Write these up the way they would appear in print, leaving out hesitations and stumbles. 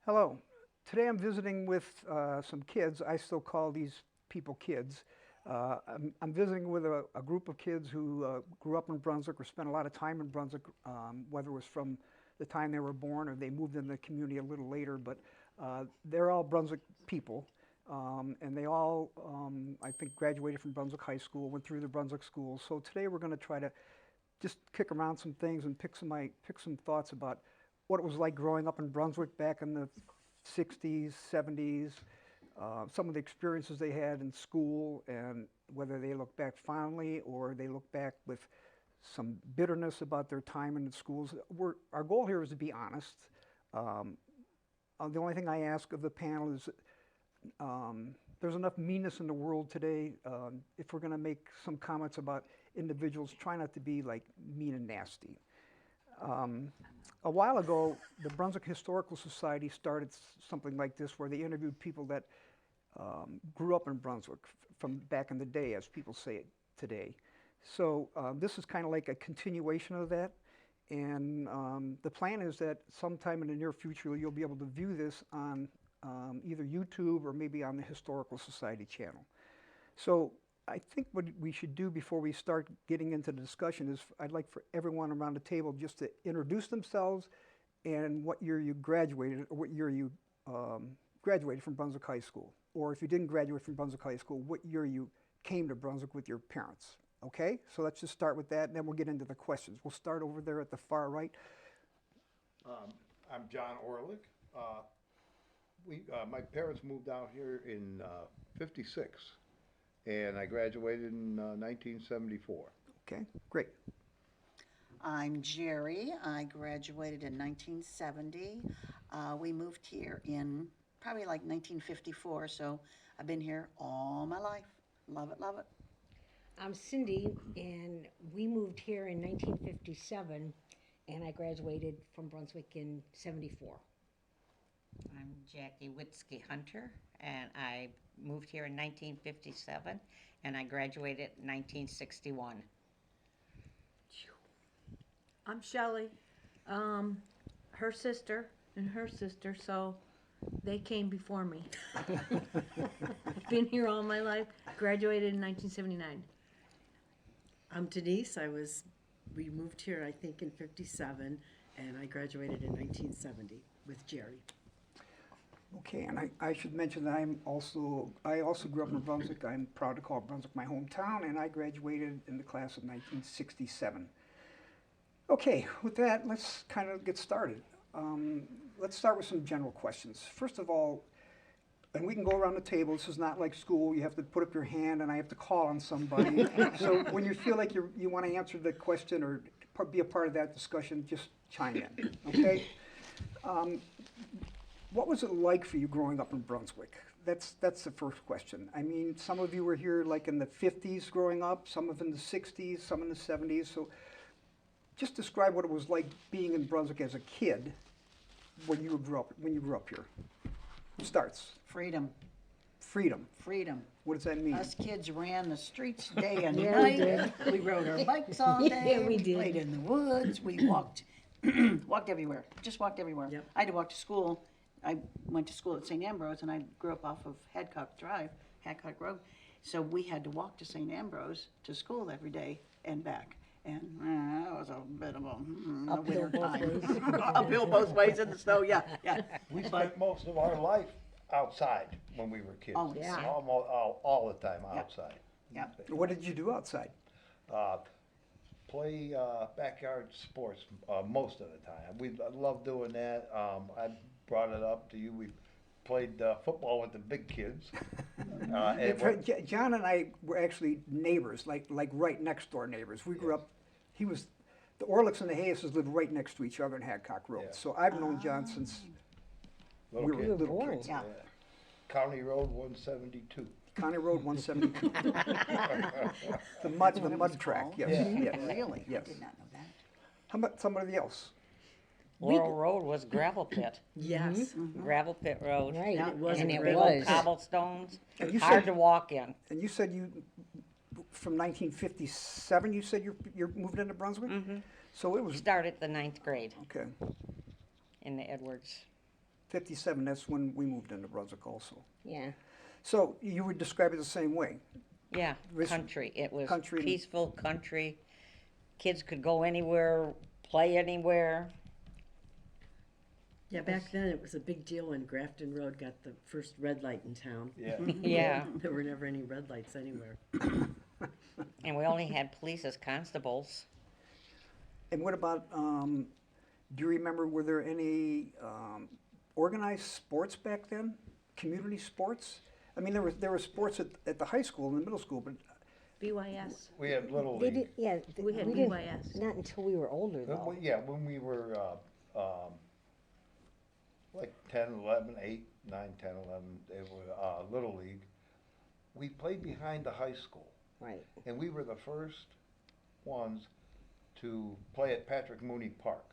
Hello. Today I'm visiting with some kids. I still call these people kids. I'm visiting with a group of kids who grew up in Brunswick or spent a lot of time in Brunswick, whether it was from the time they were born or they moved in the community a little later. But they're all Brunswick people. And they all, I think, graduated from Brunswick High School, went through the Brunswick schools. So today we're going to try to just kick around some things and pick some thoughts about what it was like growing up in Brunswick back in the 60s, 70s, some of the experiences they had in school, and whether they look back fondly or they look back with some bitterness about their time in the schools. Our goal here is to be honest. The only thing I ask of the panel is there's enough meanness in the world today. If we're going to make some comments about individuals, try not to be like mean and nasty. A while ago, the Brunswick Historical Society started something like this where they interviewed people that grew up in Brunswick from back in the day, as people say it today. So this is kind of like a continuation of that. And the plan is that sometime in the near future, you'll be able to view this on either YouTube or maybe on the Historical Society channel. So I think what we should do before we start getting into the discussion is I'd like for everyone around the table just to introduce themselves and what year you graduated, or what year you graduated from Brunswick High School. Or if you didn't graduate from Brunswick High School, what year you came to Brunswick with your parents. Okay, so let's just start with that, and then we'll get into the questions. We'll start over there at the far right. I'm John Orlick. My parents moved out here in '56, and I graduated in 1974. Okay, great. I'm Jerry. I graduated in 1970. We moved here in probably like 1954, so I've been here all my life. Love it, love it. I'm Cindy, and we moved here in 1957, and I graduated from Brunswick in '74. I'm Jackie Witzke Hunter, and I moved here in 1957, and I graduated in 1961. I'm Shelley, her sister and her sister, so they came before me. I've been here all my life, graduated in 1979. I'm Denise. We moved here, I think, in '57, and I graduated in 1970 with Jerry. Okay, and I should mention that I also grew up in Brunswick. I'm proud to call Brunswick my hometown, and I graduated in the class of 1967. Okay, with that, let's kind of get started. Let's start with some general questions. First of all, and we can go around the table. This is not like school. You have to put up your hand, and I have to call on somebody. So when you feel like you want to answer the question or be a part of that discussion, just chime in, okay? What was it like for you growing up in Brunswick? That's the first question. I mean, some of you were here like in the 50s growing up, some of in the 60s, some in the 70s. So just describe what it was like being in Brunswick as a kid when you grew up here. Who starts? Freedom, Freedom. freedom. What does that mean? Us kids ran the streets day and Yeah, we night. We rode our bikes all day. Yeah, we did. Played in the woods. We walked, walked everywhere. Just walked everywhere. Yep. I had to walk to school. I went to school at St. Ambrose, and I grew up off of Hadcock Drive, Hadcock Road. So we had to walk to St. Ambrose to school every day and back. And that was a bit of a Uphill winter both time. ways. Uphill both ways in the snow, yeah, yeah. We spent most of our life outside when we were kids. Always. Yeah. Almost all the time Yeah. outside. Yeah. What did you do outside? Play backyard sports most of the time. We love doing that. I brought it up to you. We played football with the big kids. John and I were actually neighbors, like right next door neighbors. We grew up. The Orlicks and the Hayeses lived right next to each other in Hadcock Road. Yeah. So I've known John since Little we were kids. little born. kids. Yeah. County Road 172. County Road 172. the mud track. Yes. Yeah. Yes. Really? Yes. I did not know that. How about somebody else? Laurel Road was gravel pit, Yes. gravel pit road. Right, Yeah, it was and a it great Little was. cobblestones, And you hard said- to walk in. And you said from 1957. You said you're moving into Brunswick. So it was Started the 9th grade okay. in the Edwards. 57, that's when we moved into Brunswick also. Yeah. So you would describe it the same way? Yeah, This- country. It was country and- peaceful country. Kids could go anywhere, play anywhere. Yeah, back then it was a big deal when Grafton Road got the first red light in town. Yeah. Yeah, There were never any red lights anywhere. and we only had police as constables. And what about, do you remember, were there any organized sports back then? Community sports? I mean, there were sports at the high school and the middle school, but BYS. We had Little They League. did, yeah. We had didn't- BYS. Not until we were older, though. Yeah, when we were like 10, 11, 8, 9, 10, 11, it was Little League. We played behind the high school, Right. and we were the first ones to play at Patrick Mooney Park.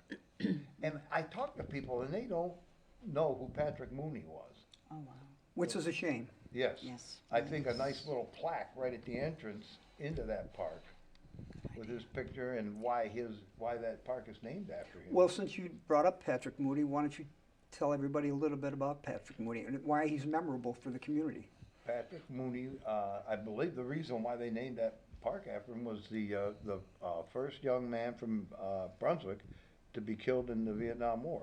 And I talked to people, and they don't know who Patrick Mooney was. Oh, wow. which is a shame. Yes. Yes. I think a nice little plaque right at the entrance into that park with his picture and why that park is named after him. Well, since you brought up Patrick Moody, why don't you tell everybody a little bit about Patrick Moody and why he's memorable for the community? Patrick Mooney, I believe the reason why they named that park after him was the first young man from Brunswick to be killed in the Vietnam War.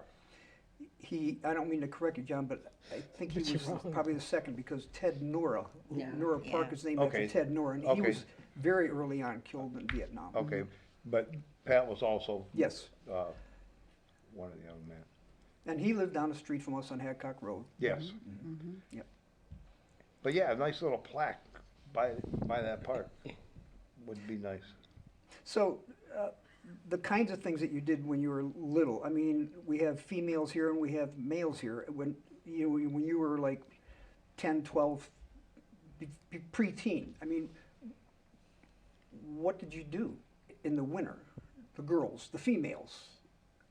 I don't mean to correct you, John, but I think he But you're was wrong. probably the second because Ted Nora, Yeah. Nora Park Yeah. is named Okay. after Ted Nora, and he Okay. was very early on killed in Vietnam. Okay, but Pat was also Yes, one of the young men. and he lived down the street from us on Hadcock Road. Yes. Yep. But yeah, a nice little plaque by that park would be nice. So, the kinds of things that you did when you were little, I mean, we have females here and we have males here. When you were like 10, 12, preteen, I mean, what did you do in the winter? The girls, the females,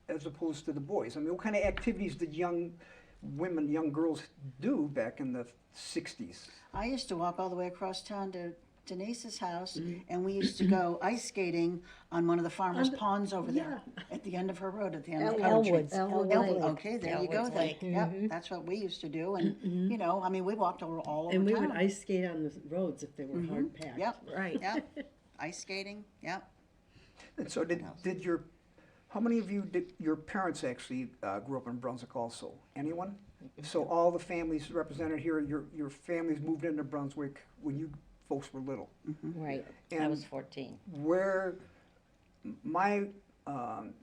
as opposed to the boys? I mean, what kind of activities did young women, young girls do back in the 60s? I used to walk all the way across town to Denise's house, and we used to go ice skating on one of the farmers' ponds over there at the end of her road, at the end of Country. Elwood Elwood, Lake. okay, there you go Elwood's then. Lake. Yep, that's what we used to do, and, you know, I mean, we walked all over And we would town. ice skate on the roads if they were hard packed. Yep, Right. yep, ice skating, yep. And so how many of you did your parents actually grew up in Brunswick also? Anyone? So all the families represented here, your families moved into Brunswick when you folks were little. Right. I And was 14. where my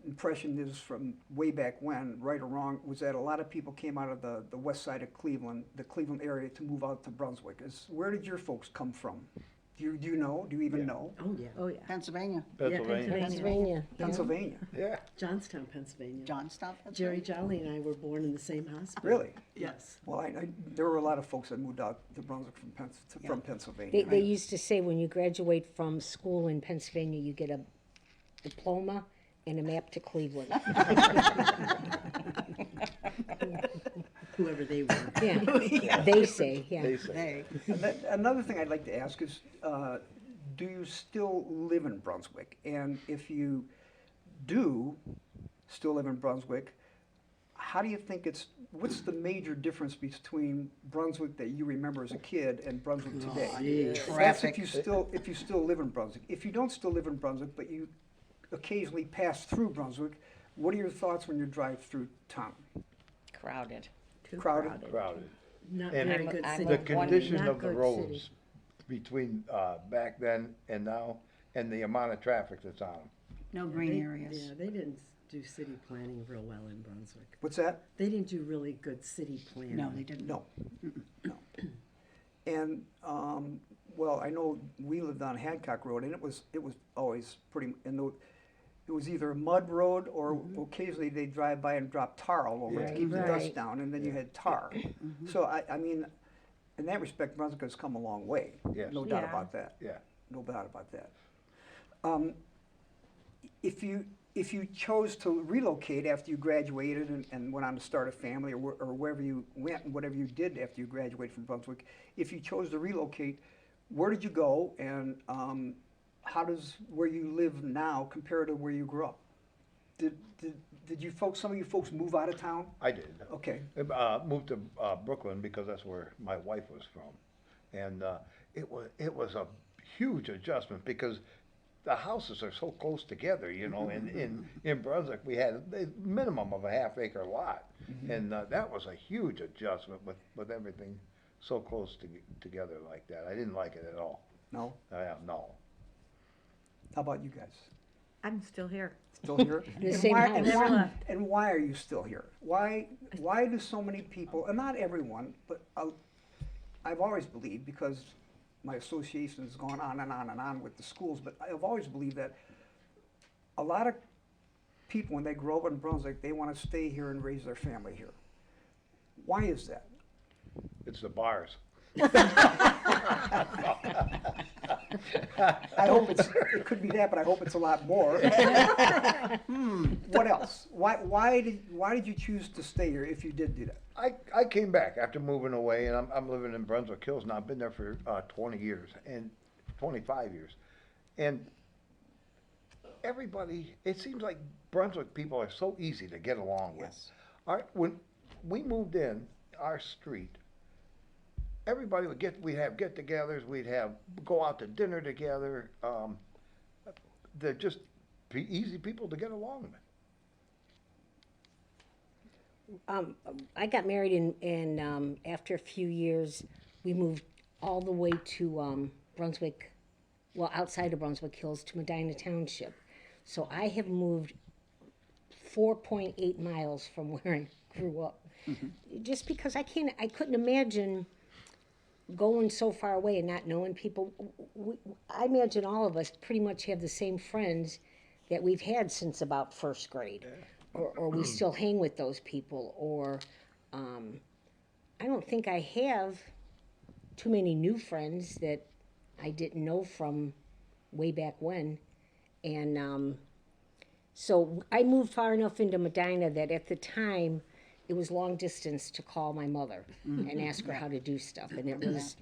impression is from way back when, right or wrong, was that a lot of people came out of the west side of Cleveland, the Cleveland area, to move out to Brunswick. Where did your folks come from? Do you know? Do you even know? Oh, yeah. Oh, yeah. Pennsylvania, Pennsylvania. Pennsylvania. Yeah. Pennsylvania. Yeah. Johnstown, Pennsylvania. Johnstown, Jerry Pennsylvania. Jolly and I were born in the same hospital. Really? Yes. Well, there were a lot of folks that moved out to Brunswick from Pennsylvania. They used to say when you graduate from school in Pennsylvania, you get a diploma and a map to Cleveland. Whoever they were. Yeah, they say, yeah. They say. They, Another thing I'd like to ask is, do you still live in Brunswick? And if you do still live in Brunswick, how do you think what's the major difference between Brunswick that you remember as a kid and Brunswick today? That's Traffic. if you still live in Brunswick. If you don't still live in Brunswick, but you occasionally pass through Brunswick, what are your thoughts when you drive through town? Crowded. Too Crowded. Crowded. Not And very good I'm city. The One- condition not of the good roads city. between back then and now, and the amount of traffic that's on them. no green They- areas. Yeah, they didn't do city planning real well in Brunswick. What's that? They didn't do really good city planning. No, they didn't. No, no. And, well, I know we lived on Hancock Road, and it was always pretty, it was either a mud road, or occasionally they'd drive by and drop tar all over it to keep the dust Right. down, and then you had tar. So I mean, in that respect, Brunswick has come a long way. Yes. No doubt Yeah. about that. Yeah. No doubt about that. If you chose to relocate after you graduated and went on to start a family, or wherever you went and whatever you did after you graduated from Brunswick, if you chose to relocate, where did you go, and how does where you live now compare to where you grew up? Did did you folks, some of you folks move out of town? I did. Okay. Moved to Brooklyn because that's where my wife was from. And it was a huge adjustment because the houses are so close together, you know. In Brunswick, we had a minimum of a half-acre lot. And that was a huge adjustment with everything so close together like that. I didn't like it at all. No? No. How about you guys? I'm still here. Still here? The same house. Never left. And why are you still here? Why do so many people, and not everyone, but I've always believed, because my association has gone on and on and on with the schools, but I've always believed that a lot of people, when they grow up in Brunswick, they want to stay here and raise their family here. Why is that? It's the bars. I hope it could be that, but I hope it's a lot more. What else? Why did you choose to stay here if you did do that? I came back after moving away, and I'm living in Brunswick Hills now. I've been there for 20 years, and 25 years. And everybody, it seems like Brunswick people are so easy to get along with. Yes. When we moved in, our street, everybody we'd have get-togethers, go out to dinner together. They're just easy people to get along with. I got married and after a few years, we moved all the way to Brunswick, well, outside of Brunswick Hills to Medina Township. So I have moved 4.8 miles from where I grew up. Just because I couldn't imagine going so far away and not knowing people. I imagine all of us pretty much have the same friends that we've had since about first grade. Or we still hang with those people, or I don't think I have too many new friends that I didn't know from way back when. And so I moved far enough into Medina that at the time it was long distance to call my mother and ask her how to do stuff, and it was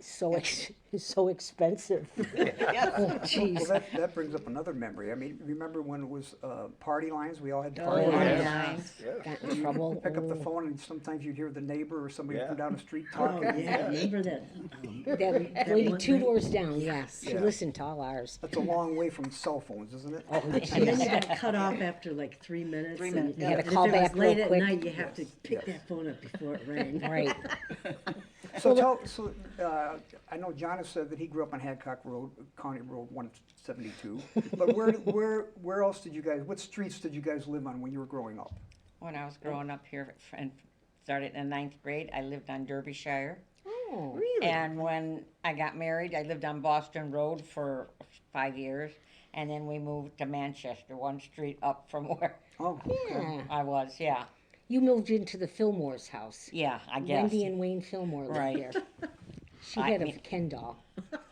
so expensive. Oh, jeez. Well, that brings up another memory. I mean, remember when it was party lines? We all had Oh, party lines. yeah. Got in trouble. Pick up the Oh. phone, and sometimes you'd hear the neighbor or somebody Yeah. from down the street Oh, talking. yeah, remember that? That lady one two night? doors down, yeah. She Yeah. listened to all ours. That's a long way from cell phones, isn't it? Oh, And then you got cut off after like 3 minutes. 3 and minutes. You had to if call it was back real late at quick. night, you have to pick Yes. that phone up before it rang. Right. So I know John has said that he grew up on Hadcock Road, County Road 172. But where else did you guys? What streets did you guys live on when you were growing up? When I was growing up here and started in the 9th grade, I lived on Derbyshire. Oh. Really? And when I got married, I lived on Boston Road for 5 years. And then we moved to Manchester, one street up from where Oh, Yeah. I was, yeah. You moved into the Fillmore's house. Yeah, I guess. Wendy and Wayne Fillmore lived Right. there. She I had a mean- Ken doll.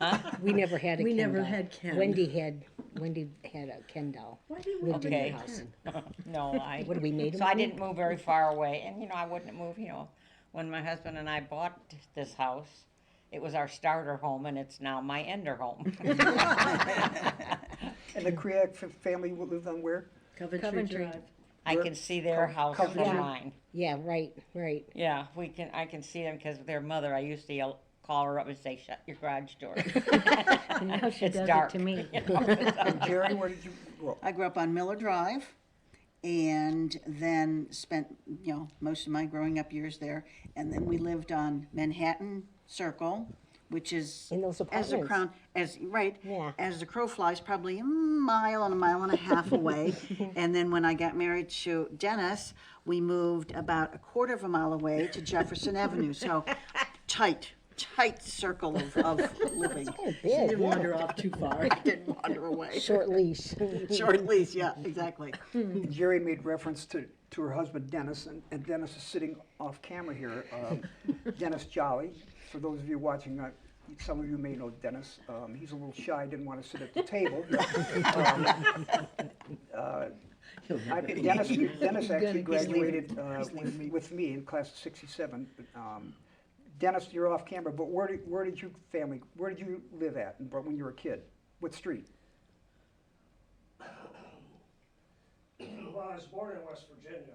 Huh? We never had a We Ken never doll. had Ken. Wendy had a Ken doll. Why didn't we Lived do in Okay. your house. No, I. What, did we made 'em So I move? didn't move very far away, and I wouldn't move. When my husband and I bought this house, it was our starter home, and it's now my ender home. and the Kriak family lived on where? Coventry Drive. I can see their house from Coventry. mine. Yeah, right. Yeah, I can see them because their mother. I used to call her up and say, "Shut your garage door." And now she It's does dark. it to me. And Jerry, where did you grow up? I grew up on Miller Drive and then spent, most of my growing up years there. And then we lived on Manhattan Circle, which is In those as the apartments. crown, Yeah. as the crow flies, probably a mile and a half away. And then when I got married to Dennis, we moved about a quarter of a mile away to Jefferson Avenue. So tight circle of living. Oh, She big. didn't wander off too far. I didn't wander away. Short leash. Short lease, yeah, exactly. Jerry made reference to her husband Dennis, and Dennis is sitting off camera here. Dennis Jolly. For those of you watching, some of you may know Dennis. He's a little shy, didn't want to sit at the table. Dennis actually graduated with me in class of '67. Dennis, you're off camera, but where did you live at when you were a kid? What street? Well, I was born in West Virginia.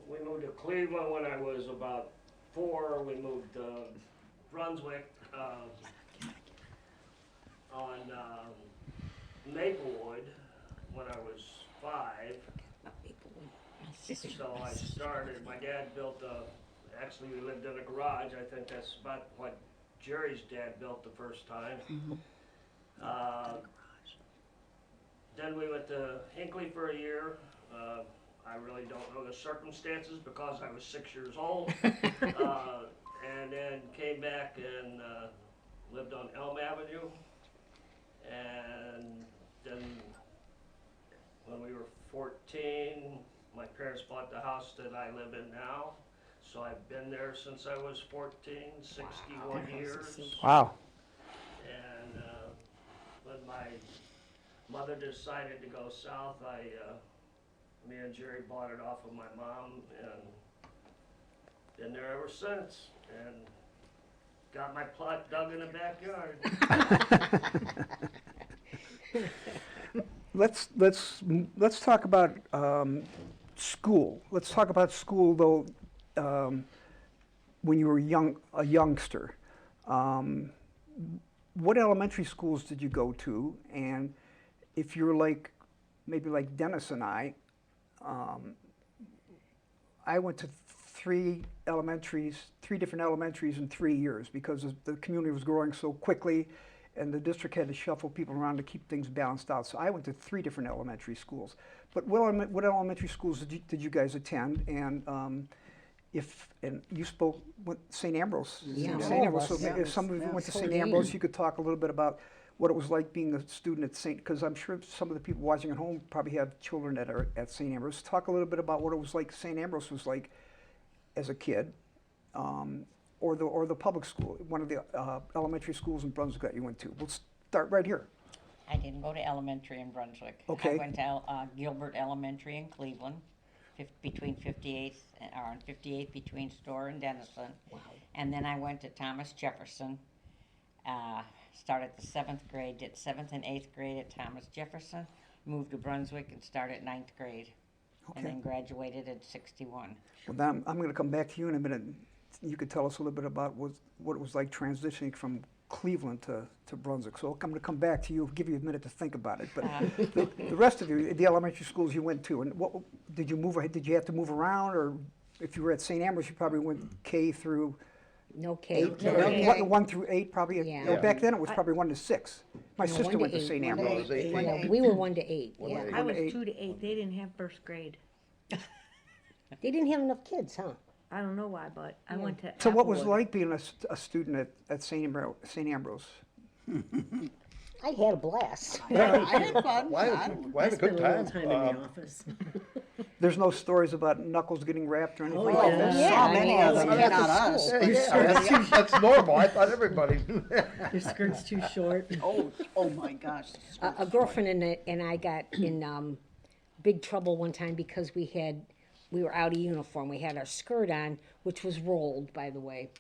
We moved to Cleveland when I was about 4. We moved to Brunswick on Maplewood when I was 5. So I started, my dad built actually we lived in a garage. I think that's about what Jerry's dad built the first time. Then we went to Hinckley for a year. I really don't know the circumstances because I was 6 years old. And then came back and lived on Elm Avenue. And then when we were 14, my parents bought the house that I live in now. So I've been there since I was 14, 61 years. Wow. And when my mother decided to go south, me and Jerry bought it off of my mom and been there ever since. And got my plot dug in the backyard. Let's talk about school. Let's talk about school though. When you were a youngster, what elementary schools did you go to? And if you're maybe like Dennis and I went to three different elementaries in 3 years because the community was growing so quickly and the district had to shuffle people around to keep things balanced out. So I went to 3 different elementary schools. But what elementary schools did you guys attend? And you spoke with St. Ambrose. Yeah, St. all of Ambrose. So us. if some of you went to St. Totally. Ambrose, you could talk a little bit about what it was like being a student at St. Because I'm sure some of the people watching at home probably have children that are at St. Ambrose. Talk a little bit about what it was like. St. Ambrose was like as a kid, or the public school, one of the elementary schools in Brunswick that you went to. We'll start right here. I didn't go to elementary in Brunswick. Okay. I went to Gilbert Elementary in Cleveland, between 58th or on 58th between Store and Denison. Wow. And then I went to Thomas Jefferson. Started the 7th grade, did 7th and 8th grade at Thomas Jefferson, moved to Brunswick and started 9th grade. And Okay. then graduated at 61. Well, now I'm going to come back to you in a minute. You could tell us a little bit about what it was like transitioning from Cleveland to Brunswick. So I'm going to come back to you, give you a minute to think about it. But the rest of you, the elementary schools you went to, and what did you move? Did you have to move around, or if you were at St. Ambrose, you probably went K through No K. 8, No K. 1 through 8, probably. Yeah. No, back then it was probably 1 to 6. My No, sister 1 to went to 8. St. 1 to Ambrose. 8. Yeah, we were 1 to 8. One to Yeah. eight. I was 8. 2 to 8. They didn't have first grade. They didn't have enough kids, huh? I don't know why, but I went to. So what was it Applewood. like being a student at St. Ambrose? I had a blast. I had fun. Why I had don't- why had a good Spent a little time? time in the office. There's no stories about knuckles getting wrapped or anything Oh, like yeah. that? There's so many of them, Yeah, not at us. school. but Yeah, that's normal. I thought everybody knew that. Your skirt's too short. Oh my gosh. A girlfriend and I got in big trouble one time because we were out of uniform. We had our skirt on, which was rolled, by the way.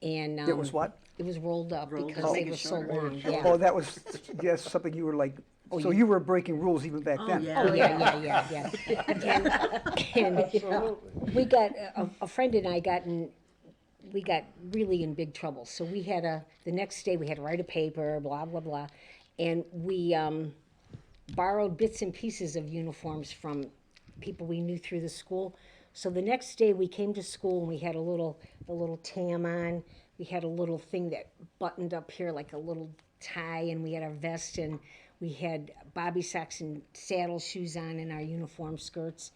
And It was what? It was rolled up Rolled because up. they Make it were so shorter. long. Yeah. Oh, that was, yes, something you were like, so you were breaking rules even back then? yeah. Oh, yeah. And we got, a friend and I we got really in big trouble. So we had the next day we had to write a paper, blah, blah, blah. And we borrowed bits and pieces of uniforms from people we knew through the school. So the next day we came to school and we had a little tam on. We had a little thing that buttoned up here like a little tie, and we had our vest, and we had bobby socks and saddle shoes on in our uniform skirts.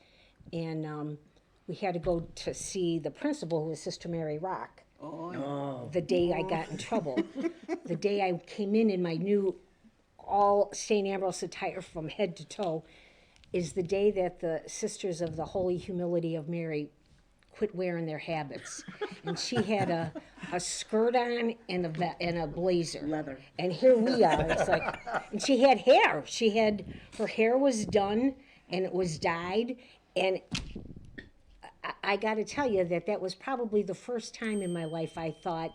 And we had to go to see the principal, who was Sister Mary Rock. Oh, The day I got in trouble. The day I came in my new all St. Ambrose attire from head to toe is the day that the Sisters of the Holy Humility of Mary quit wearing their habits. And she had a skirt on and a blazer. Leather. And here we are. It's like, and she had hair. Her hair was done and it was dyed. And I got to tell you that was probably the first time in my life I thought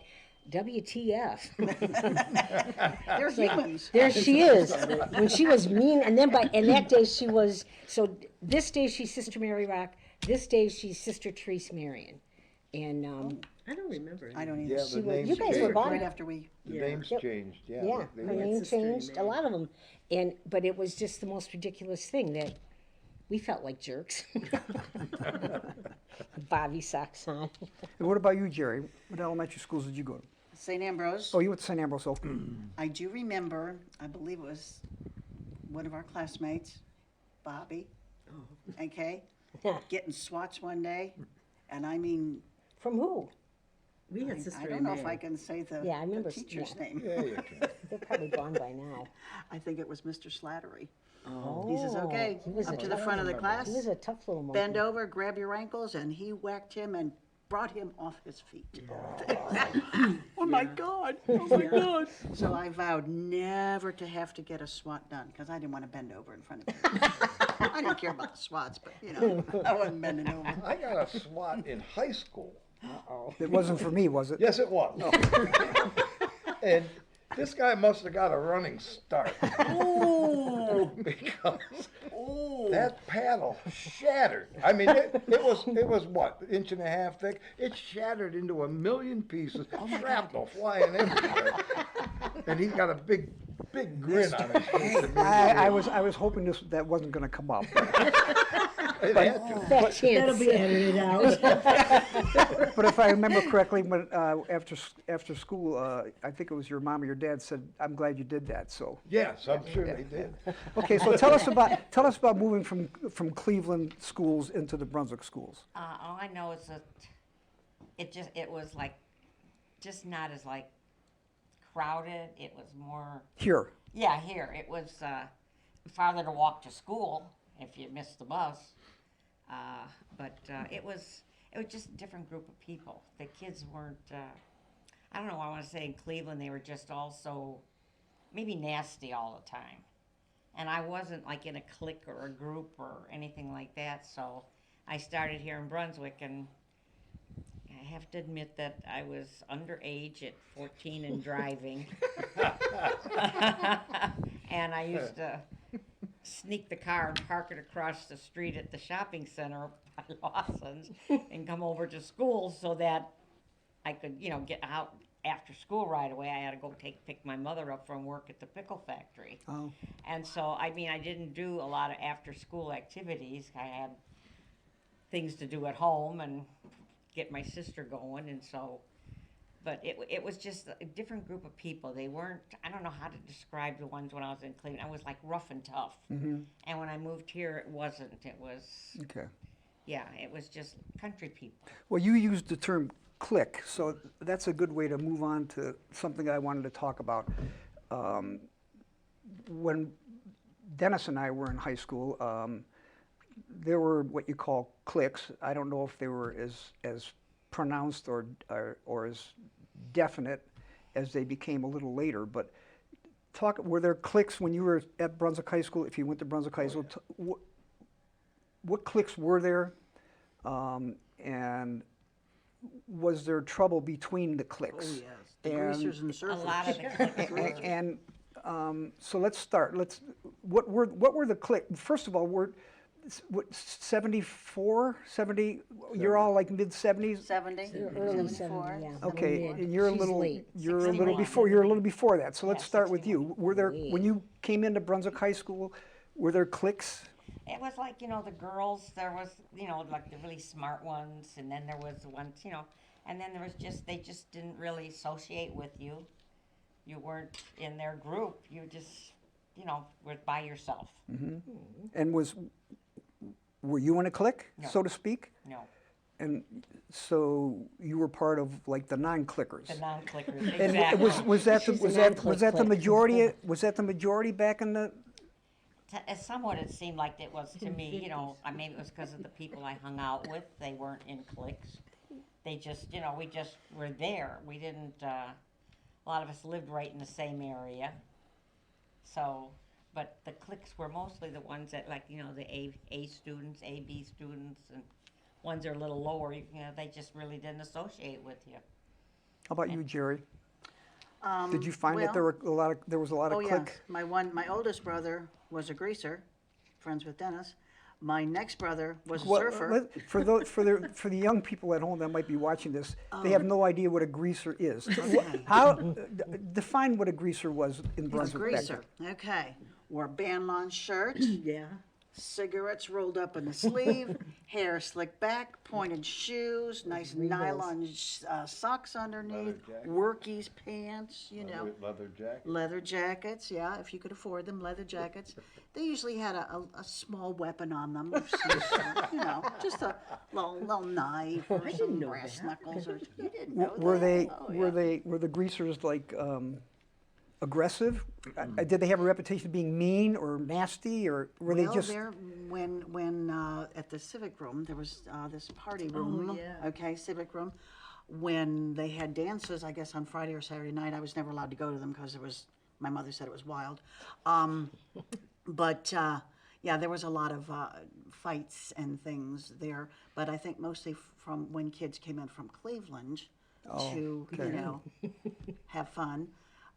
WTF? They're humans. There she is. When she was mean, and that day she was, so this day she's Sister Mary Rock, this day she's Sister Therese Marion. And, I don't remember. I don't Yeah, either. the names you guys were changed. born Right after we, The Yeah. names changed, yeah. yeah, they her went- name Sister changed, a Mary. lot of them. But it was just the most ridiculous thing that we felt like jerks. Bobby socks on. And what about you, Jerry? What elementary schools did you go to? St. Ambrose. Oh, you went to St. Ambrose. Okay. I do remember, I believe it was one of our classmates, Bobby, okay, getting swats one day, and I mean, From who? We had Sister I don't know if I Mary. can say the, Yeah, I remember the teacher's yeah. name. Yeah, you can. They're probably gone by now. I think it was Mr. Slattery. Oh, He says, okay, he was up a to the tough front of the one. class, He was a tough little monkey. bend over, grab your ankles, and he whacked him and brought him off his feet. Oh my God, oh my God. So I vowed never to have to get a SWAT done, because I didn't want to bend over in front of him. I didn't care about the SWATs, but you know, I wasn't bending over. I got a SWAT in high school. It wasn't for me, was it? Yes, it was. And this guy must have got a running start. Because that paddle shattered. I mean, it was what, an inch and a half thick? It shattered into a million pieces, shrapnel flying everywhere. And he's got a big grin on his face. I was hoping that wasn't going to come up. It had to. That chance. That'll be edited out. But if I remember correctly, when after school, I think it was your mom or your dad said, "I'm glad you did that." So, Yes, I'm sure they did. okay. So tell us about moving from Cleveland schools into the Brunswick schools. All I know is that it was like, just not as like crowded. It was more, Here, yeah, here. It was farther to walk to school if you missed the bus. But it was just a different group of people. The kids weren't, I don't know, I want to say in Cleveland they were just all so, maybe nasty all the time. And I wasn't like in a clique or a group or anything like that, so I started here in Brunswick, and I have to admit that I was underage at 14 and driving. And I used to sneak the car and park it across the street at the shopping center by Lawson's and come over to school so that I could, get out after school right away. I had to go pick my mother up from work at the pickle factory. Oh. And so, I didn't do a lot of after school activities. I had things to do at home and get my sister going, and so, but it was just a different group of people. They weren't, I don't know how to describe the ones when I was in Cleveland. I was like rough and tough. Mm-hmm. And when I moved here, it wasn't. It was, Okay. yeah, it was just country people. Well, you used the term clique, so that's a good way to move on to something I wanted to talk about. When Dennis and I were in high school, there were what you call cliques. I don't know if they were as pronounced or as definite as they became a little later, but were there cliques when you were at Brunswick High School, if you went to Brunswick High School? What cliques were there? And was there trouble between the cliques? Oh, yes, the greasers and the A surfers. lot of the cliques. And so let's start. What were the cliques? First of all, 74, 70? You're all like mid 70s. 70, Early 74. 70, yeah. Okay, Mid. and you're a She's little late. you're a 61. little before that. So let's Yeah, start with you. 61. Were there Wait. when you came into Brunswick High School? Were there cliques? It was like, the girls, there was, like the really smart ones, and then there was the ones, and then there was they just didn't really associate with you. You weren't in their group. You just, were by yourself. And were you in a clique, No. so to speak? No, And so you were part of like the non-clickers. the non-clickers, And exactly. was that She's a non-click the clique. majority? Was that the majority back in the? Somewhat it seemed like it was to me, maybe it was because of the people I hung out with. They weren't in cliques. They just, we just were there. We didn't, a lot of us lived right in the same area. So, but the cliques were mostly the ones that, like, the A students, A, B students, and ones that are a little lower, they just really didn't associate with you. about you, Jerry? Um, Did you find that well, there was a lot of Oh, click? yes. My oldest brother was a greaser, friends with Dennis. My next brother was a Well, surfer. for the young people at home that might be watching this, they Oh. have no idea what a greaser is. Okay. Define what a greaser was in A Brunswick back greaser, okay. Wore band lawn shirts, Yeah. cigarettes rolled up in the sleeve, hair slicked back, pointed shoes, nice nylon socks underneath, jacket. workies pants, you know. Leather jacket. Leather jackets, yeah, if you could afford them, leather jackets. They usually had a small weapon on them, of some sort, you know, just a little knife or didn't some know brass that. knuckles. Or you didn't know Were that? they Oh, yeah. were the greasers like aggressive? Did they have a reputation of being mean or nasty, or were they Well, just? there, when at the civic room, there was this party room, yeah. okay, civic room. When they had dances, I guess on Friday or Saturday night, I was never allowed to go to them because my mother said it was wild. But yeah, there was a lot of fights and things there. But I think mostly from when kids came in from Cleveland to, okay. you know, have fun.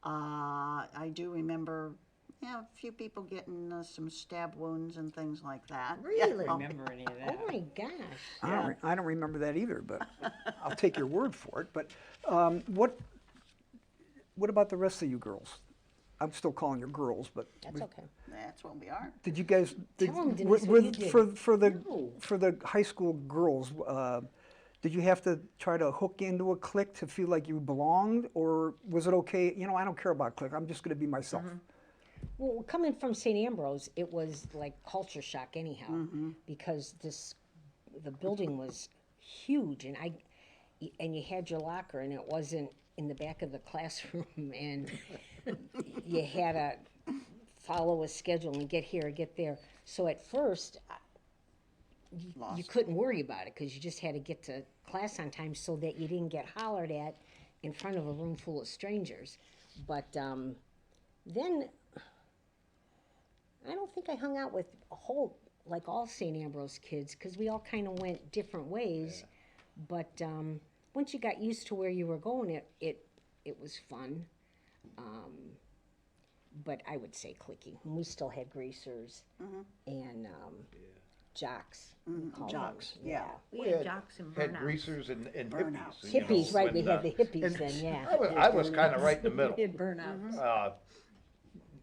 I do remember, yeah, a few people getting some stab wounds and things like that. Really? I don't remember any of Oh that. my gosh. I don't remember that either, but I'll take your word for it. But what about the rest of you girls? I'm still calling you girls, but That's okay. That's what we are. did you guys? Tell 'em, Denise, what you did. For the high school girls, did you have to try to hook into a clique to feel like you belonged, or was it okay? You know, I don't care about clique. I'm just going to be myself. Well, coming from St. Ambrose, it was like culture shock anyhow, because the building was huge, and you had your locker, and it wasn't in the back of the classroom, and you had to follow a schedule and get here or get there. So at first, you couldn't worry about it because you just had to get to class on time so that you didn't get hollered at in front of a room full of strangers. But then I don't think I hung out with like all St. Ambrose kids because we all kind of went different ways. But once you got used to where you were going, it was fun. But I would say clicky. We still had greasers and jocks. we called them. Jocks, yeah. We had jocks and Had burnouts. greasers and hippies. Burnouts. you know, Hippies, right? We when, had the hippies and then, yeah. I was kind of right in the middle. We had burnouts.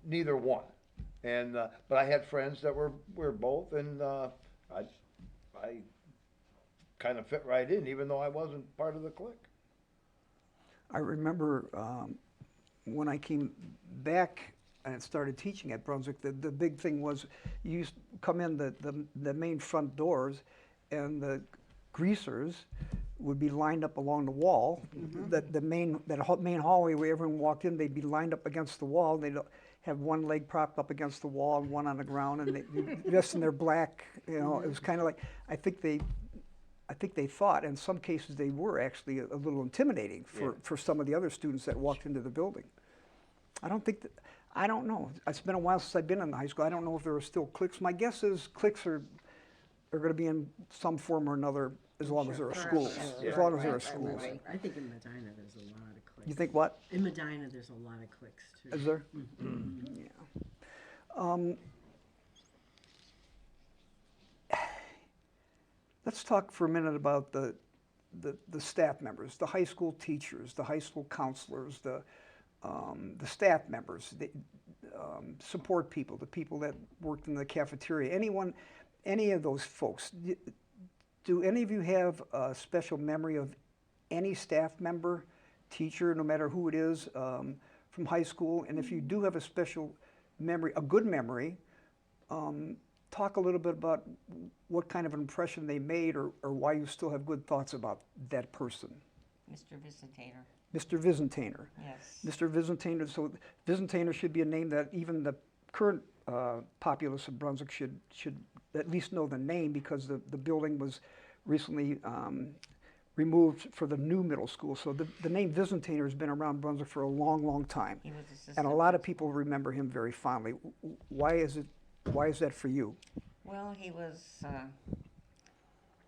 Neither one. And but I had friends that were both, and I kind of fit right in, even though I wasn't part of the clique. I remember when I came back and started teaching at Brunswick, the big thing was you used to come in the main front doors, and the greasers would be lined up along the wall. The main hallway where everyone walked in, they'd be lined up against the wall. They'd have one leg propped up against the wall and one on the ground, and they dressed in their black. You know, it was kind of like I think they thought, in some cases, they were actually a little intimidating for some of the other students that walked into the building. I don't know. It's been a while since I've been in the high school. I don't know if there are still cliques. My guess is cliques are going to be in some form or another as long as there are schools. As long as there are schools. I think in Medina there's a lot of cliques. You think what? In Medina there's a lot of cliques too. Is there? Yeah. Let's talk for a minute about the staff members, the high school teachers, the high school counselors, the staff members, the support people, the people that worked in the cafeteria. Any of those folks. Do any of you have a special memory of any staff member, teacher, no matter who it is, from high school? And if you do have a special memory, a good memory, talk a little bit about what kind of impression they made, or why you still have good thoughts about that person. Mr. Visitator, Mr. Visitator. yes. Mr. Visitator, so Visitator should be a name that even the current populace of Brunswick should at least know the name, because the building was recently removed for the new middle school. So the name Visitator has been around Brunswick for a long, long time. He was assistant. And a lot of people remember him very fondly. Why is that for you? Well, he was,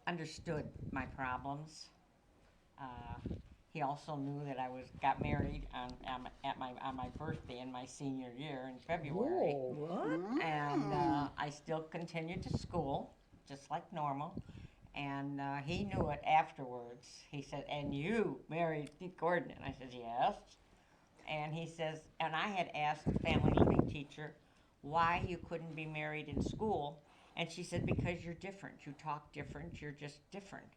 understood my problems. he also knew that I got married on my birthday in my senior year in February. Whoa. What? And I still continued to school, just like normal. And he knew it afterwards. He said, "And you married Gordon?" And I said, "Yes." And he says, and I had asked the family living teacher why you couldn't be married in school. And she said, "Because you're different. You talk different. You're just different."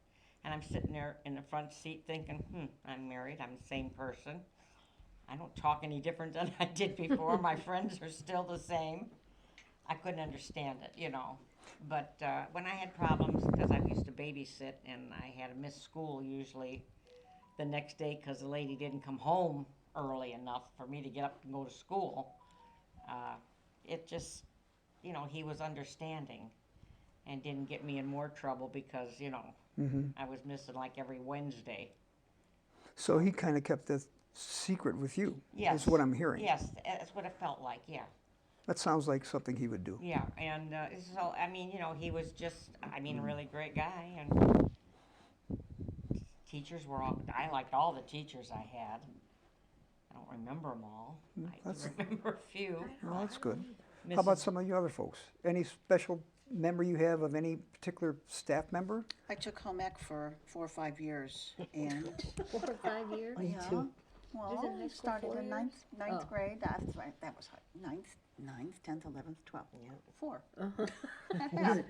And I'm sitting there in the front seat thinking, I'm married. I'm the same person. I don't talk any different than I did before. My friends are still the same. I couldn't understand it, you know. But when I had problems, because I used to babysit and I had to miss school usually the next day because the lady didn't come home early enough for me to get up and go to school, it just, you know, he was understanding and didn't get me in more trouble because, you know, I was missing like every Wednesday. So he kind of kept the secret with you, Yes. is what I'm hearing. Yes, that's what it felt like, yeah. That sounds like something he would do. Yeah, and so, I mean, you know, he was just, I mean, a really great guy, and teachers were all, I liked all the teachers I had. I don't remember them all. I that's- do remember a few. Well, that's good. How about Mrs. some of you other folks? Any special memory you have of any particular staff member? I took home ec for 4 or 5 years, and 4 or 5 years? yeah, too. well, Isn't high school started 4 in years? ninth Oh. grade. That's right. That was high. Ninth, 10th, 11th, 12th. Yeah. 4.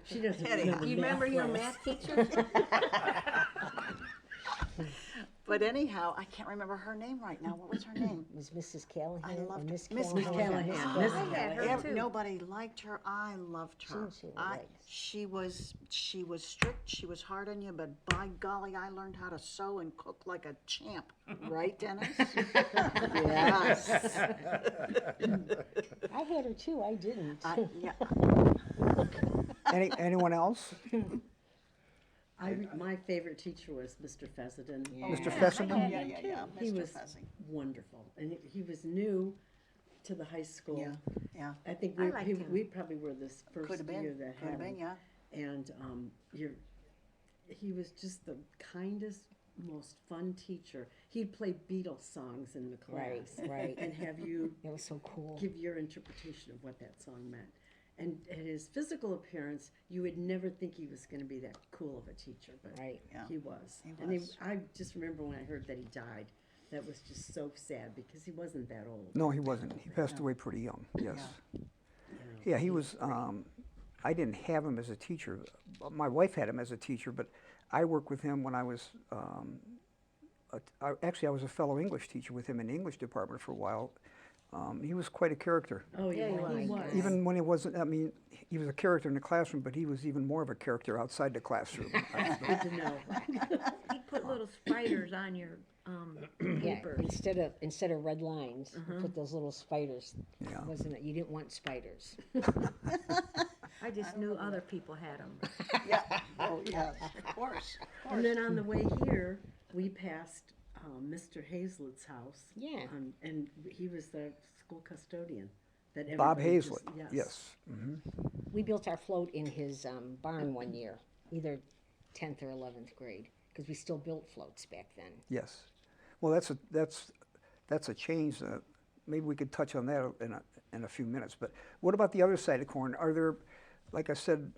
She doesn't Anyhow. remember Do you math remember your class. math teacher? But anyhow, I can't remember her name right now. What was her name? Was Mrs. Callahan? I or loved Miss Miss Callahan? Callahan. Callahan. I Miss had her Callahan. too. Nobody liked her. I loved her. didn't seem right. She was strict. She was hard on you, but by golly, I learned how to sew and cook like a champ. Right, Dennis? Yes. I had her too, I didn't. Yeah. Anyone else? My favorite teacher was Mr. Fessenden. Mr. Fessenden? Yeah. He Mr. was Fessy. wonderful, and he was new to the high school. Yeah. I think I liked him. we probably were this first Could have year been. that Could have had been. him. Yeah. And he was just the kindest, most fun teacher. He'd play Beatles songs in the class, Right. and have you It was so cool. give your interpretation of what that song meant. And his physical appearance, you would never think he was going to be that cool of a teacher, but Right. Yeah. he was. He And was. I just remember when I heard that he died. That was just so sad because he wasn't that old. No, he wasn't. He passed away pretty young, yes. you know. Yeah, he was, I didn't have him as a teacher. My wife had him as a teacher, but I worked with him when I was, actually I was a fellow English teacher with him in the English department for a while. He was quite a character. Oh, Yeah, yeah, he was. Even when he wasn't, I mean, he was a character in the classroom, but he was even more of a character outside the classroom. Good to know. He'd put little spiders on your Yeah, paper. instead of red lines, you put those little spiders. Yeah. Wasn't it? You didn't want spiders. I just knew other people had them. Yeah. Oh, yes. Of course. And then on the way here, we passed Mr. Hazlett's house. Yeah. And he was the school custodian. That Bob everybody just- Hazlett, yes. We built our float in his barn one year, either 10th or 11th grade, because we still built floats back then. Yes. Well, that's a change. Maybe we could touch on that in a few minutes. But what about the other side of the coin? Are there, like I said,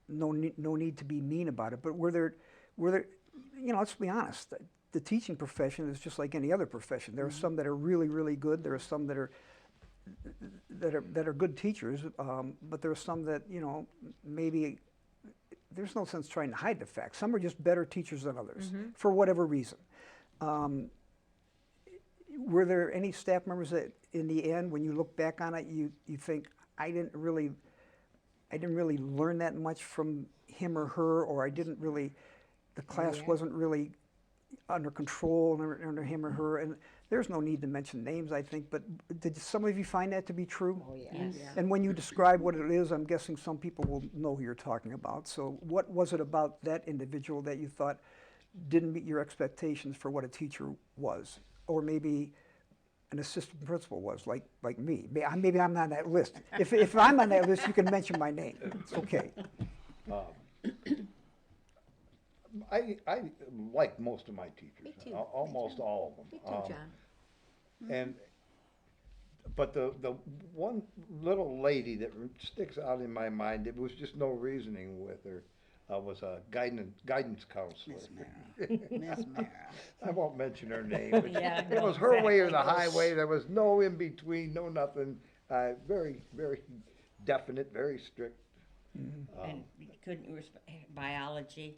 no need to be mean about it, but were there, you know, let's be honest. The teaching profession is just like any other profession. There are some that are really, really good. There are some that are good teachers, but there are some that, you know, maybe there's no sense trying to hide the facts. Some are just better teachers than others for whatever reason. Were there any staff members that, in the end, when you look back on it, you think I didn't really learn that much from him or her, or the class wasn't really under control under him or her? And there's no need to mention names, I think, but did some of you find that to be true? Oh, yeah. Yes. And when you describe what it is, I'm guessing some people will know who you're talking about. So what was it about that individual that you thought didn't meet your expectations for what a teacher was? Or maybe an assistant principal was, like me. Maybe I'm not on that list. If I'm on that list, you can mention my name. It's okay. I liked most of my teachers, Me too. almost all of them. Me too, John. And, but the one little lady that sticks out in my mind, there was just no reasoning with her, was a guidance counselor. Miss Mara. Miss Mara. I won't mention her name, but Yeah, I it know was her way or the exactly. highway, there was no in between, no nothing. Very, very definite, very strict. And you couldn't, biology,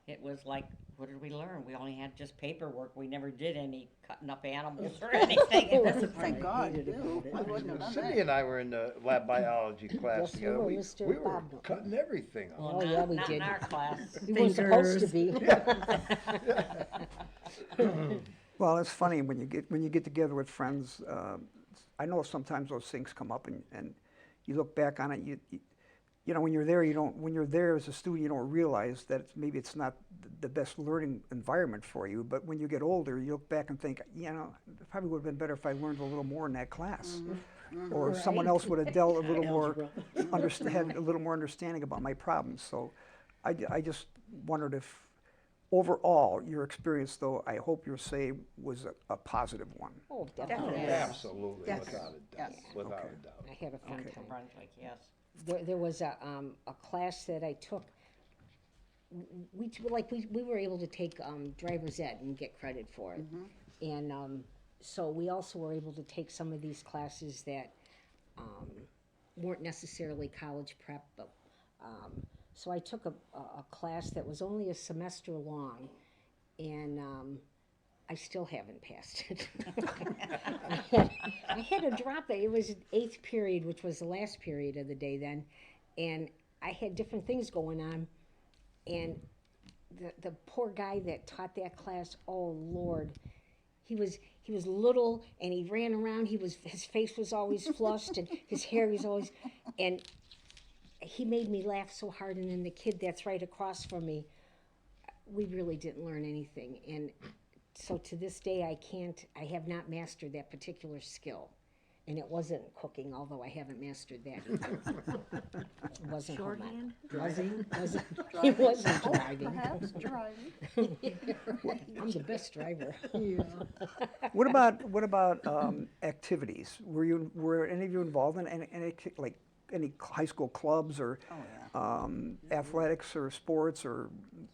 it was like, what did we learn? We only had just paperwork. We never did any cutting up animals or anything. That's the part Thank I God, hated about ew, it. I wouldn't have done Cindy that. and I were in the lab biology class Yes, we together. were, We Mr. we were Bob. cutting everything up. Well, Oh, yeah, we not in did. our class. We weren't supposed to Fingers. be. Well, it's funny when you get together with friends. I know sometimes those things come up, and you look back on it. You know, when you're there, when you're there as a student, you don't realize that maybe it's not the best learning environment for you. But when you get older, you look back and think, you know, it probably would have been better if I learned a little more in that class, or if someone else would have dealt a little more, had a little more understanding about my problems. So, I just wondered if, overall, your experience, though, I hope you'll say, was a positive one. Oh, definitely. Yes. Absolutely, Yes. without a doubt, Yes. without Okay. a doubt. I had a fun Okay. time. Brunswick, yes. There was a class that I took. We were able to take driver's ed and get credit for it, and so we also were able to take some of these classes that weren't necessarily college prep, but so I took a class that was only a semester long, and I still haven't passed it. I had to drop it. It was 8th period, which was the last period of the day then, and I had different things going on, and the poor guy that taught that class, oh Lord, he was little and he ran around. His face was always flushed and his hair was always, and he made me laugh so hard. And then the kid that's right across from me, we really didn't learn anything, and so to this day, I have not mastered that particular skill. And it wasn't cooking, although I haven't mastered that either. It wasn't home ec. Shorthand? It wasn't driving. Perhaps driving. I'm the best driver. What about activities? Were any of you involved in any high school clubs or Oh, athletics or sports or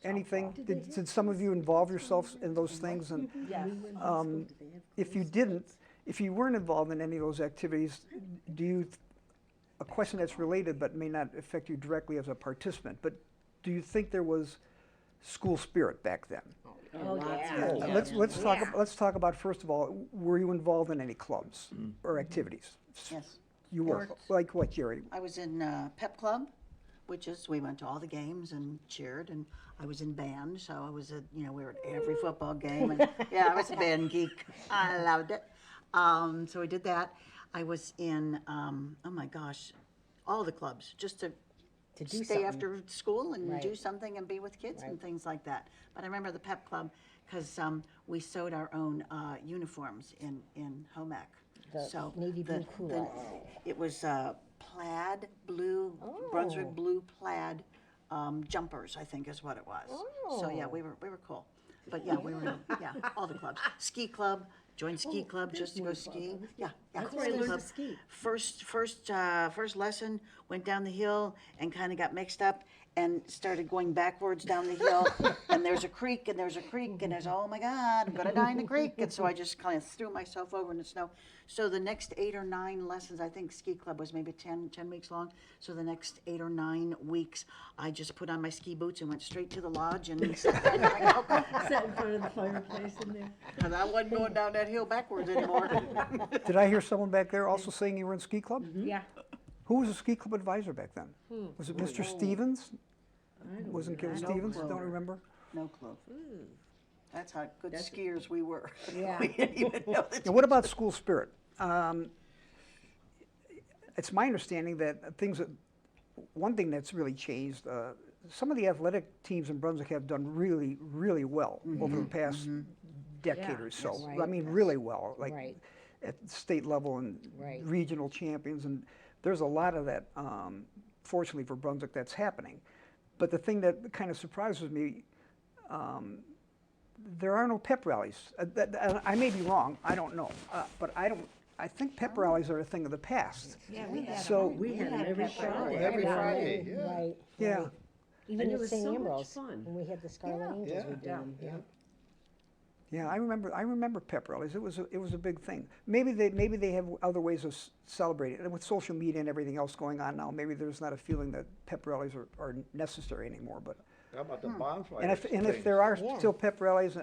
anything? Did some of you involve yourselves in those things? And if you didn't, if you weren't involved in any of those activities, a question that's related but may not affect you directly as a participant, but do you think there was school spirit back then? Oh, yeah. Let's talk about, first of all, were you involved in any clubs or activities? Yes. You were. Sports. Like what, Jerry? I was in pep club, which is, we went to all the games and cheered, and I was in band, so I was we were at every football game, and yeah, I was a band geek. I loved it. So we did that. I was in, oh my gosh, all the clubs, just to Do stay something. after school and Right. do something and be with kids and things like that. But I remember the pep club because we sewed our own uniforms in home ec. The navy blue culottes. It was plaid blue, Oh. Brunswick blue plaid jumpers, I think is what it was. So yeah, Oh. we were cool. But yeah, we were in, all the clubs. Ski club, joined ski club just to go ski. Yeah, That's where I ski learned club. to ski. First lesson, went down the hill and kind of got mixed up and started going backwards down the hill. And there's a creek and there's a creek and there's, oh my God, I'm gonna die in the creek. And so I just kind of threw myself over in the snow. So the next 8 or 9 lessons, I think ski club was maybe 10 weeks long. So the next 8 or 9 weeks, I just put on my ski boots and went straight to the lodge and sat there and drank alcohol. Sat in front of the fireplace in there. And I wasn't going down that hill backwards anymore. Did I hear someone back there also saying you were in ski club? Yeah. Who was the ski club advisor back then? Was it Mr. Stevens? Wasn't Gil Stevens? clue. Don't remember. No clue. That's how good skiers we were. Yeah. We didn't even know that. And what about school spirit? It's my understanding that one thing that's really changed, some of the athletic teams in Brunswick have done really, really well over the past decade or so. Right. I mean, really well, like Right. at state level and Right. regional champions. And there's a lot of that, fortunately for Brunswick, that's happening. But the thing that kind of surprises me, there are no pep rallies. I may be wrong, I don't know, but I think pep rallies are a thing of the past. Yeah, we had So- We had them every Friday. Every Friday, yeah. Right. Yeah. right. Even And it at was St. so much Ambrose, fun. when we had the Scarlet Yeah. Angels, Yeah. we did them. Yeah. Yeah, I remember pep rallies. It was a big thing. Maybe they have other ways of celebrating it. And with social media and everything else going on now, maybe there's not a feeling that pep rallies are necessary anymore. But How about the bonfire? and if there are Yeah. still pep rallies,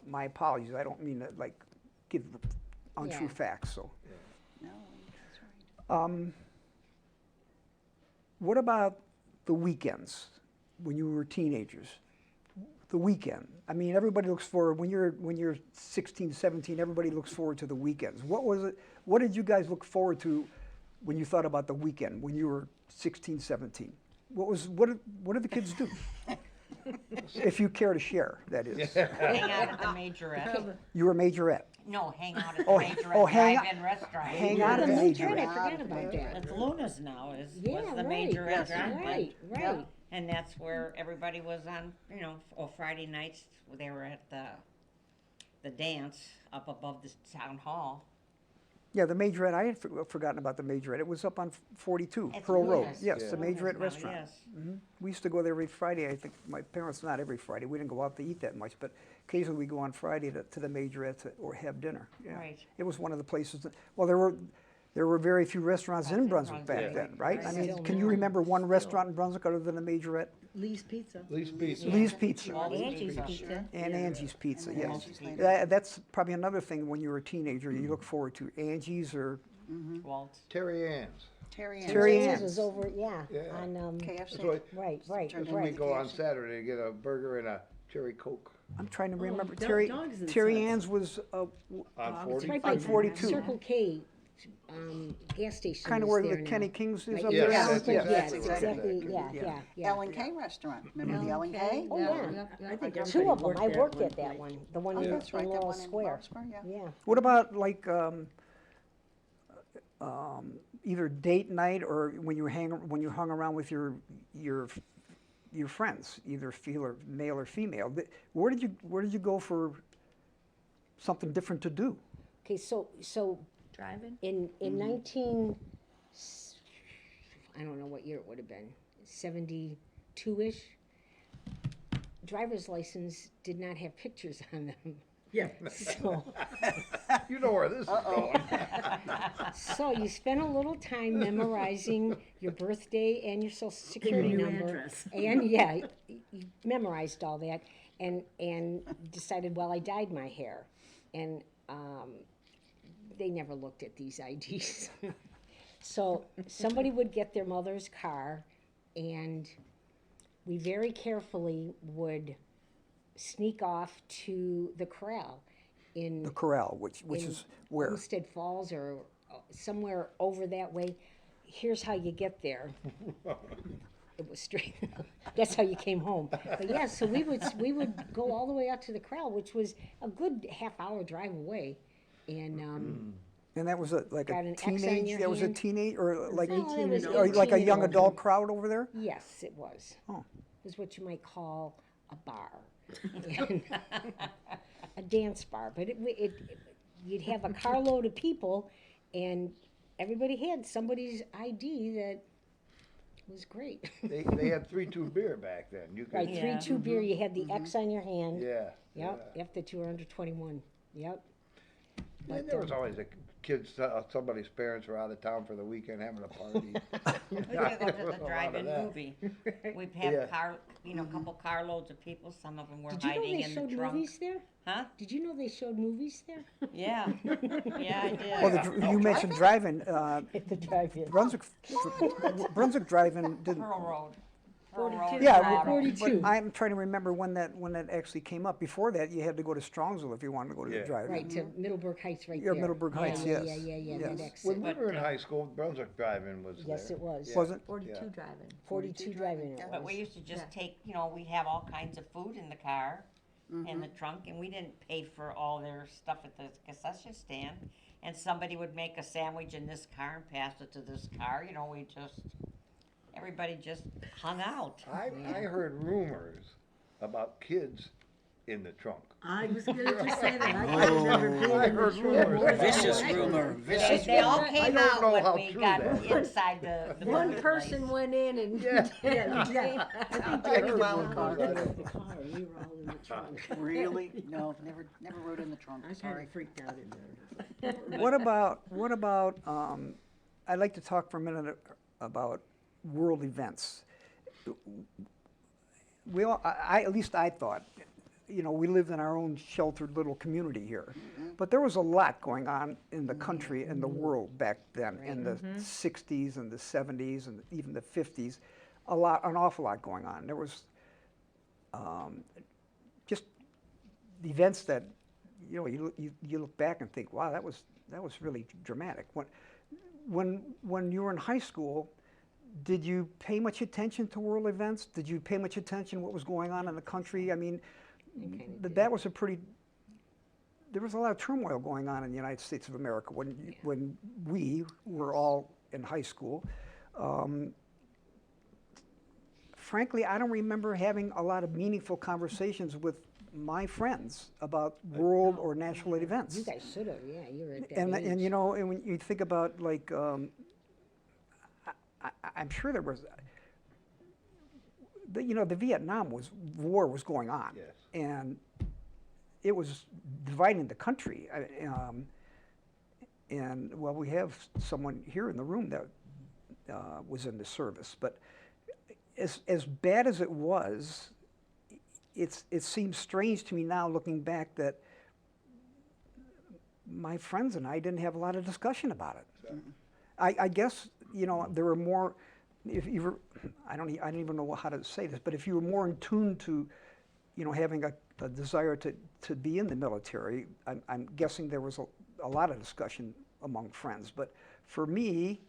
my apologies. I don't mean to like give untrue Yeah. facts. So, No, that's right. what about the weekends when you were teenagers? The weekend. I mean, everybody looks forward when you're 16, 17. Everybody looks forward to the weekends. What was it? What did you guys look forward to when you thought about the weekend when you were 16, 17? What did the kids do? If you care to share, that is. Hang out at the majorette. You were a majorette. No, hang out at the Oh, majorette hang drive-in restaurant. hang Yeah, out the at the majorette, I majorette. forgot about that. It's Luna's now, was Yeah, the right, majorette drive-in. right, right. And that's where everybody was on, Friday nights, they were at the dance up above the town hall. Yeah, the majorette. I had forgotten about the majorette. It was up on 42 It's Pearl Road. Luna's. Yes, Yeah. the majorette Luna's now, restaurant. yes. We used to go there every Friday. I think my parents, not every Friday. We didn't go out to eat that much, but occasionally we go on Friday to the majorette or have dinner. Yeah. Right. It was one of the places that, well, there were very few restaurants in In Brunswick back Brunswick. then, right? I Right. mean, Still can you now. remember one restaurant in Brunswick other than the majorette? Lee's Pizza. Lee's Pizza. Lee's Pizza Walt's Angie's Pizza. Pizza. and Yeah. Angie's Pizza, And then yes. Angie's later. That's probably another thing when you were a teenager you look forward to, Angie's or Waltz. Terry Ann's. Terry Ann's. Terry Ann's Ann's. was over, yeah, Yeah. on, That's KFC. what, right, Turned that's when we into go on KFC. Saturday to get a burger and a cherry Coke I'm trying to remember. Doug- Terry Doug's and Terry Sons. Ann's was on It's 40. right on by 42. Circle K, gas station kind of is where there the now. Kenny King's is Right, up Yes, there. that's yeah, exactly yes, what exactly, that yeah, is. yeah, yeah. L&K restaurant. Remember the L&K? Oh, yeah. I think Two everybody of them, worked I there at worked one at that point. one, the one Oh, in that's right, that Laurel one in Square. Laurel Square, yeah. Yeah, What about like either date night or when you hung around with your friends, either male or female? Where did you go for something different to do? okay, so Driving? in 19, I don't know what year it would have been, 72-ish, driver's license did not have pictures on them. Yeah. So, You know where this is going. so you spent a little time memorizing your birthday and your social security new number. address. And yeah, you memorized all that and decided, well, I dyed my hair. And they never looked at these IDs. So somebody would get their mother's car and we very carefully would sneak off to the corral in The corral, which in is where? Homestead Falls or somewhere over that way. Here's how you get there. It was straight. That's how you came home. But yeah, so we would go all the way out to the corral, which was a good half-hour drive away, and And that was like Got a an X on teenage. your That was a hand? teenage or like Well, it was or like a 18 young and adult older. crowd over there. yes, it was. Oh. It was what you might call a bar, and a dance bar. But you'd have a carload of people, and everybody had somebody's ID that was great. They had 3-2 beer back then. You could, Right, Yeah. 3-2 beer, you had the X on your hand. yeah. Yep, if that you were under 21, yep. And there was always a kids, somebody's parents were out of town for the weekend having a party. We could go There to was the a lot of drive-in that. movie. We'd have Yeah. a couple carloads of people, some of them were Did you know hiding they in showed the trunk. movies there? Huh? Did you know they showed movies there? Yeah, yeah, I did. Well, you mentioned driving. At the drive-in. Brunswick Drive-In didn't. Pearl Road. 42. Yeah, Colorado. 42. But I'm trying to remember when that actually came up. Before that, you had to go to Strongsville if you wanted to go to Yeah. the drive-in. Right, to Middlebrook Heights right Yeah, there. Middlebrook Heights, Yeah, yes. yeah, Yes. that exit. When we were in high school, Brunswick Drive-In was Yes, there. it was. Yeah. Was it? 42 Yeah. driving. 42 drive-in it Yeah. But we was. used to just Yeah. take, we'd have all kinds of food in the car, in the trunk, and we didn't pay for all their stuff at the concession stand. And somebody would make a sandwich in this car and pass it to this car, everybody just hung out. I heard rumors about kids in the trunk. I was gonna just say that, I can remember being I in the heard trunk. rumors. Vicious rumor, vicious They all rumor. came don't out know when how we true got that is. inside the One movie person place. went in and Yeah. Yeah. I heard wild rumors. card. I Of don't- the car, and we were all in the trunk. Really? No, never rode in the trunk, I kind sorry. of freaked out in there. What about, I'd like to talk for a minute about world events. We all, at least I thought, we lived in our own sheltered little community here. But there was a lot going on in the country and the world back then, in the 60s and the 70s and even the 50s. An awful lot going on. There was just events that, you look back and think, wow, that was really dramatic. When you were in high school, did you pay much attention to world events? Did you pay much attention to what was going on in the country? I mean, there was a lot of turmoil going on in the United States of America when we were all in high school. Frankly, I don't remember having a lot of meaningful conversations with my friends about world or national events. You guys should have, yeah, you were at that And age. and when you think about like, I'm sure there was, the Vietnam War was going on, Yes. and it was dividing the country. And well, we have someone here in the room that was in the service, but as bad as it was, it seems strange to me now looking back that my friends and I didn't have a lot of discussion about it. I guess there were more. If you were, I don't even know how to say this, but if you were more in tune to, having a desire to be in the military, I'm guessing there was a lot of discussion among friends. But for me,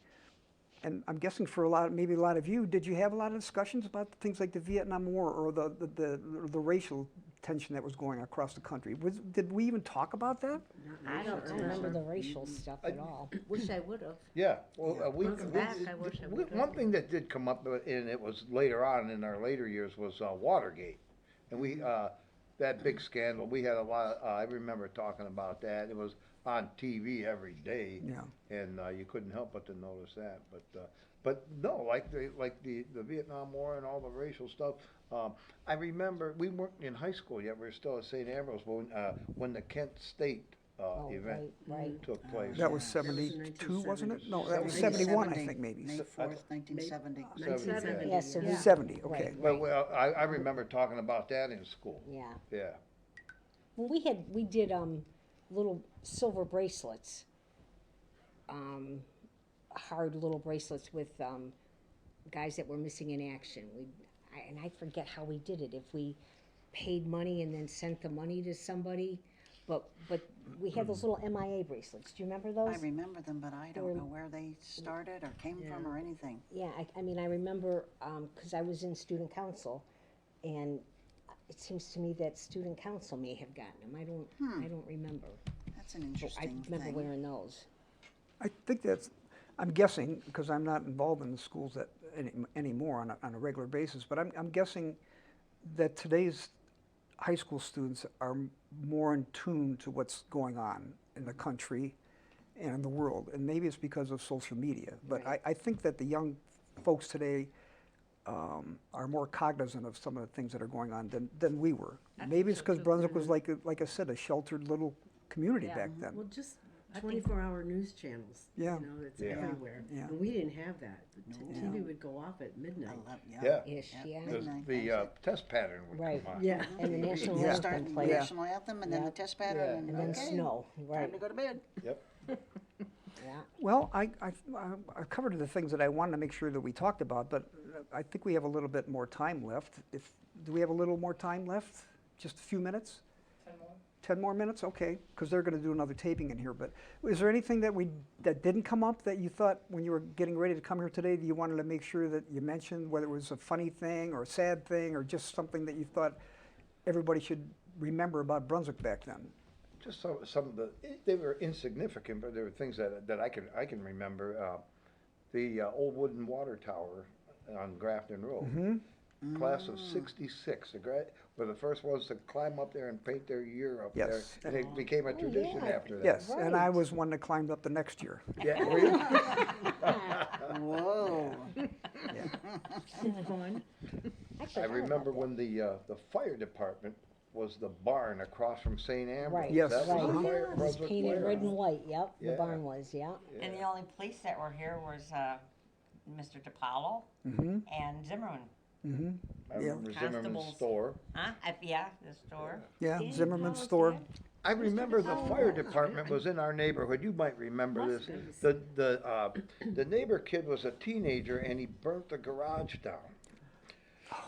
and I'm guessing for maybe a lot of you, did you have a lot of discussions about things like the Vietnam War or the racial tension that was going across the country? Did we even talk about that? I don't remember the racial stuff at all. wish I would have. Yeah, well, Looking back, I wish I would've. one thing that did come up, and it was later on in our later years, was Watergate. And that big scandal, we had a lot, I remember talking about that. It was on TV every day. Yeah. And you couldn't help but to notice that. But no, like the Vietnam War and all the racial stuff. I remember we weren't in high school yet. We were still at St. Ambrose when the Kent State event right. took place. That was That was in 72, wasn't it? No, that was 70. 71, I think, maybe. May 4th, 1970. 1970. Yeah, so we, 70, okay. Right. But well, I remember talking about that in school. yeah. Yeah. Well, we did little silver bracelets, hard little bracelets with guys that were missing in action. And I forget how we did it. If we paid money and then sent the money to somebody, but we had those little MIA bracelets. Do you remember those? I remember them, but I They were- don't know where they started or came from or anything. Yeah, I mean, I remember, because I was in student council, and it seems to me that student council may have gotten them. I don't remember. That's an But I interesting remember thing. wearing those. I think I'm guessing, because I'm not involved in the schools anymore on a regular basis, but I'm guessing that today's high school students are more in tune to what's going on in the country and in the world. And maybe it's because of social media. But Right. I think that the young folks today are more cognizant of some of the things that are going on than we were. Maybe it's because Brunswick was, like I said, a sheltered little community Yeah. back then. Well, just I think- 24-hour news channels. Yeah. It's Yeah. everywhere. Yeah. And we didn't have that. The No. TV would go off at midnight. Yeah. Ish, yeah. Because Midnight, the that's it. test pattern would Right. come on. Yeah. And the national Yeah. Start anthem the played, national anthem and then Yeah. the test pattern Yeah. and and then okay, snow, time right, to go to bed. Yep. yeah. Well, I covered the things that I wanted to make sure that we talked about, but I think we have a little bit more time left. Do we have a little more time left? Just a few minutes? 10 more minutes? Okay, because they're going to do another taping in here. But is there anything that didn't come up that you thought when you were getting ready to come here today that you wanted to make sure that you mentioned, whether it was a funny thing or a sad thing or just something that you thought everybody should remember about Brunswick back then? Just some of they were insignificant, but there were things that I can remember. The old wooden water tower on Grafton Road. Mm-hmm. Class of '66. were the first ones to climb up there and paint their year up Yes. there. And it became a tradition yeah. after that. Yes, and I Right. was one that climbed up the next year. Yeah, were you? Whoa. One. I forgot remember about when the fire department was the barn across from St. Ambrose. Right, Yes. That was right. the fire, It was Brunswick painted fire. red and white, yep, the Yeah. barn was, yeah. And the only police that were here was Mr. DePaulo Mm-hmm, and Zimmerman. mm-hmm. I remember Zimmerman's Constables. store. Huh? Yeah, the store. Yeah, Dan Zimmerman's Powell's store. dad? I remember the fire department was in our neighborhood. You might remember this. The neighbor kid was a teenager and he burnt the garage down.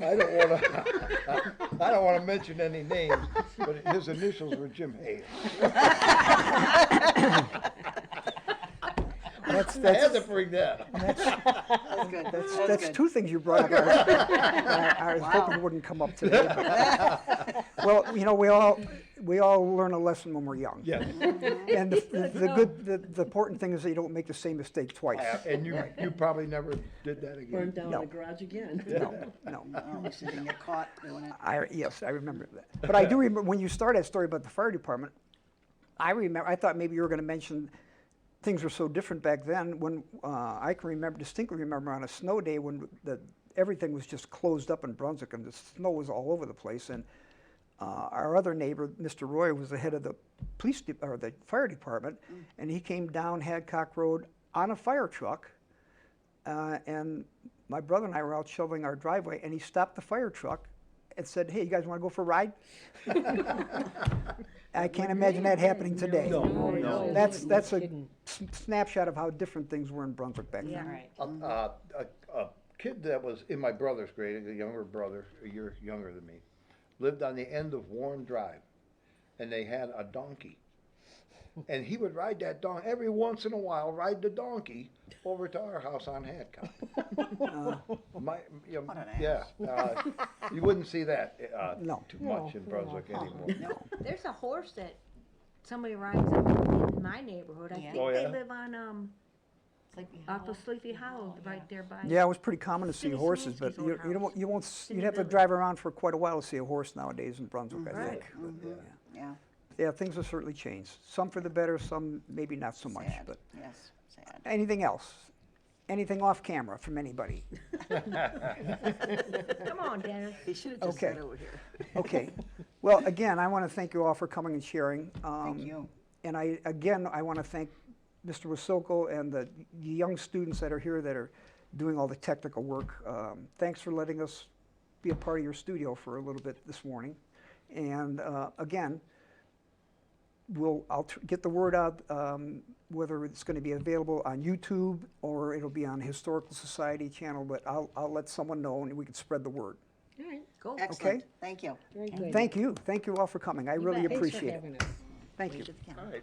I don't want to mention any names, but his initials were Jim Hayes. I had to bring that up. That's good. That's good. two things you brought up. I was hoping wouldn't come up today. But, well, you know, we all learn a lesson when we're young. Yes. And the important thing is that you don't make the same mistake twice. And you probably never did that again. Burned down No. the garage again. No. Oh, so you didn't get caught doing it. Yes, I remember that. But I do remember when you started that story about the fire department. I thought maybe you were going to mention things were so different back then. When I can distinctly remember on a snow day when everything was just closed up in Brunswick and the snow was all over the place. And our other neighbor, Mr. Roy, was the head of the the fire department, and he came down Hadcock Road on a fire truck, and my brother and I were out shoveling our driveway, and he stopped the fire truck and said, "Hey, you guys want to go for a ride?" I can't imagine that happening today. No. That's a kidding. snapshot of how different things were in Brunswick back then. Yeah. Right. A kid that was in my brother's grade, a younger brother, a year younger than me, lived on the end of Warren Drive, and they had a donkey. And he would ride that donkey, every once in a while, ride the donkey over to our house on Hancock. What an Yeah, you wouldn't see that No. too much in Brunswick anymore. There's a horse that somebody rides in my neighborhood. I Yeah. think Oh, they yeah? live on Sleepy off Hollow. of Sleepy Hollow, right there by. Yeah, it was pretty common to see City horses, but Smansky's old you won't. City You'd have to Village. drive around for quite a while to see a horse nowadays in Brunswick. I Right. think. But, Yeah, yeah, things have certainly changed. Some for the better, some maybe not so much. sad, But yes, sad. anything else? Anything off camera from anybody? Come on, Dennis. He should have just Okay. said over here. Okay. Well, again, I want to thank you all for coming and sharing. Thank you. And I want to thank Mr. Wasoko and the young students that are here that are doing all the technical work. Thanks for letting us be a part of your studio for a little bit this morning. And again, I'll get the word out, whether it's going to be available on YouTube or it'll be on Historical Society channel, but I'll let someone know and we can spread the word. All right, Cool. Excellent, thank you. very good. Thank you all for coming. I really bet. Thanks for appreciate it. having us. Thank you. Reach it again. All right.